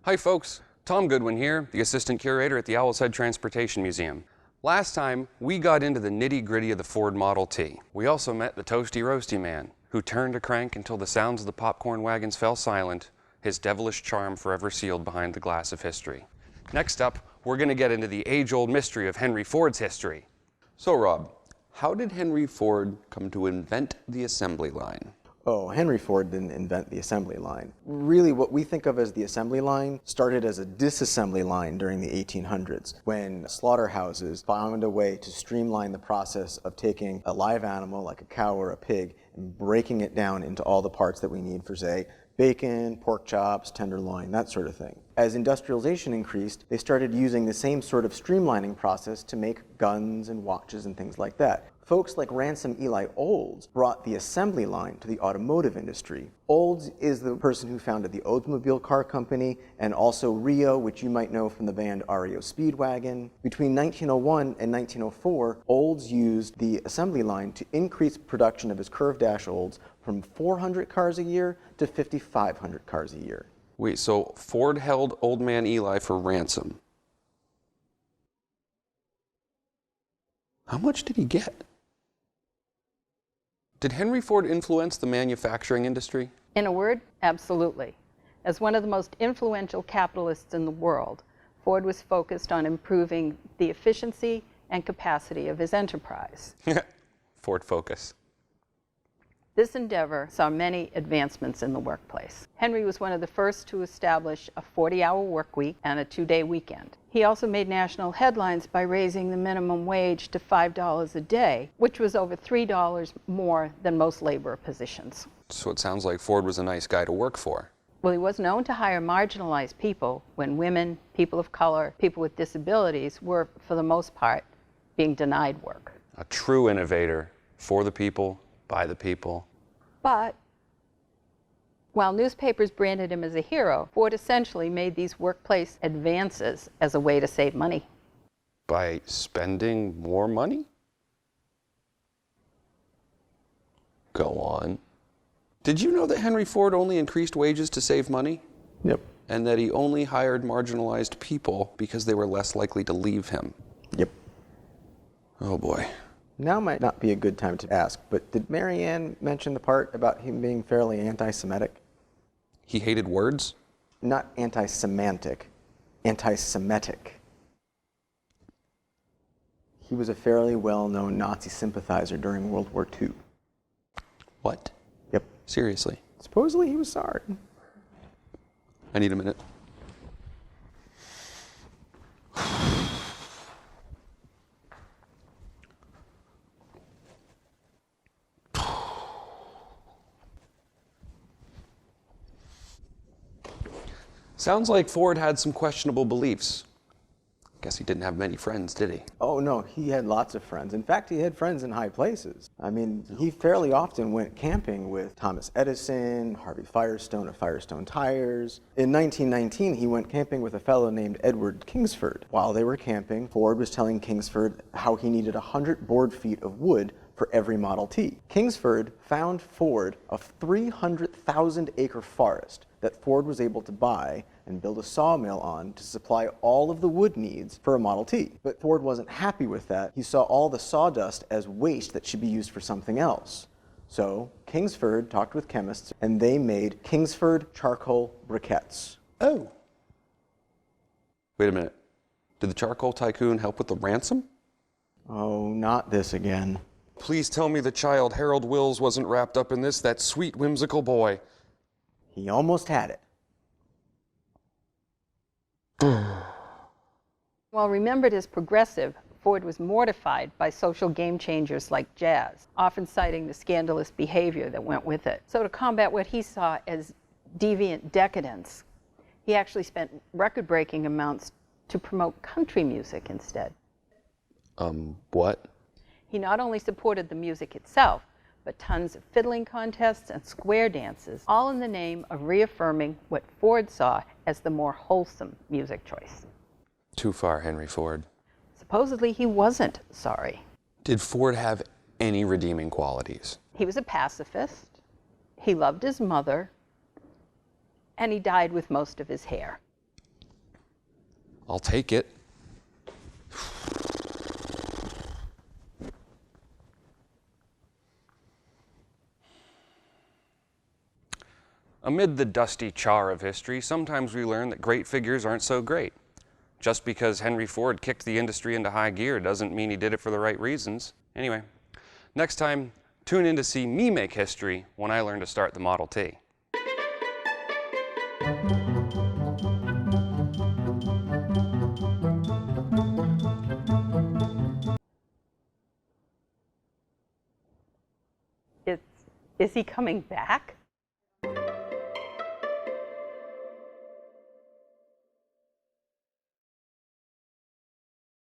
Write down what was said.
Hi folks, Tom Goodwin here, the assistant curator at the Owl's Head Transportation Museum. Last time, we got into the nitty-gritty of the Ford Model T. We also met the toasty roasty man, who turned a crank until the sounds of the popcorn wagons fell silent, his devilish charm forever sealed behind the glass of history. Next up, we're going to get into the age-old mystery of Henry Ford's history. So Rob, how did Henry Ford come to invent the assembly line? Oh, Henry Ford didn't invent the assembly line. Really, what we think of as the assembly line started as a disassembly line during the 1800s, when slaughterhouses found a way to streamline the process of taking a live animal, like a cow or a pig, and breaking it down into all the parts that we need for, say, bacon, pork chops, tenderloin, that sort of thing. As industrialization increased, they started using the same sort of streamlining process to make guns and watches and things like that. Folks like Ransom Eli Olds brought the assembly line to the automotive industry. Olds is the person who founded the Oldsmobile Car Company and also Rio, which you might know from the band REO Speedwagon. Between 1901 and 1904, Olds used the assembly line to increase production of his curved dash Olds from 400 cars a year to 5,500 cars a year. Wait, so Ford held Old Man Eli for ransom. How much did he get? Did Henry Ford influence the manufacturing industry? In a word, absolutely. As one of the most influential capitalists in the world, Ford was focused on improving the efficiency and capacity of his enterprise. Ford Focus. This endeavor saw many advancements in the workplace. Henry was one of the first to establish a 40-hour work week and a 2-day weekend. He also made national headlines by raising the minimum wage to $5 a day, which was over $3 more than most labor positions. So it sounds like Ford was a nice guy to work for. Well, he was known to hire marginalized people when women, people of color, people with disabilities were, for the most part, being denied work. A true innovator, for the people, by the people. But while newspapers branded him as a hero, Ford essentially made these workplace advances as a way to save money. By spending more money? Go on. Did you know that Henry Ford only increased wages to save money? Yep. And that he only hired marginalized people because they were less likely to leave him? Yep. Oh boy. Now might not be a good time to ask, but did Marianne mention the part about him being fairly anti-Semitic? He hated words? Not anti-semantic, anti-Semitic. He was a fairly well-known Nazi sympathizer during World War II. What? Yep. Seriously? Supposedly he was sorry. I need a minute. Sounds like Ford had some questionable beliefs. Guess he didn't have many friends, did he? Oh no, he had lots of friends. In fact, he had friends in high places. I mean, he fairly often went camping with Thomas Edison, Harvey Firestone of Firestone Tires. In 1919, he went camping with a fellow named Edward Kingsford. While they were camping, Ford was telling Kingsford how he needed 100 board feet of wood for every Model T. Kingsford found Ford a 300,000 acre forest that Ford was able to buy and build a sawmill on to supply all of the wood needs for a Model T. But Ford wasn't happy with that. He saw all the sawdust as waste that should be used for something else. So Kingsford talked with chemists and they made Kingsford charcoal briquettes. Oh. Wait a minute. Did the charcoal tycoon help with the ransom? Oh, not this again. Please tell me the child Harold Wills wasn't wrapped up in this, that sweet whimsical boy. He almost had it. While remembered as progressive, Ford was mortified by social game changers like jazz, often citing the scandalous behavior that went with it. So to combat what he saw as deviant decadence, he actually spent record-breaking amounts to promote country music instead. What? He not only supported the music itself, but tons of fiddling contests and square dances, all in the name of reaffirming what Ford saw as the more wholesome music choice. Too far, Henry Ford. Supposedly he wasn't sorry. Did Ford have any redeeming qualities? He was a pacifist, he loved his mother, and he died with most of his hair. I'll take it. Amid the dusty char of history, sometimes we learn that great figures aren't so great. Just because Henry Ford kicked the industry into high gear doesn't mean he did it for the right reasons. Anyway, next time, tune in to see me make history when I learn to start the Model T. Is he coming back?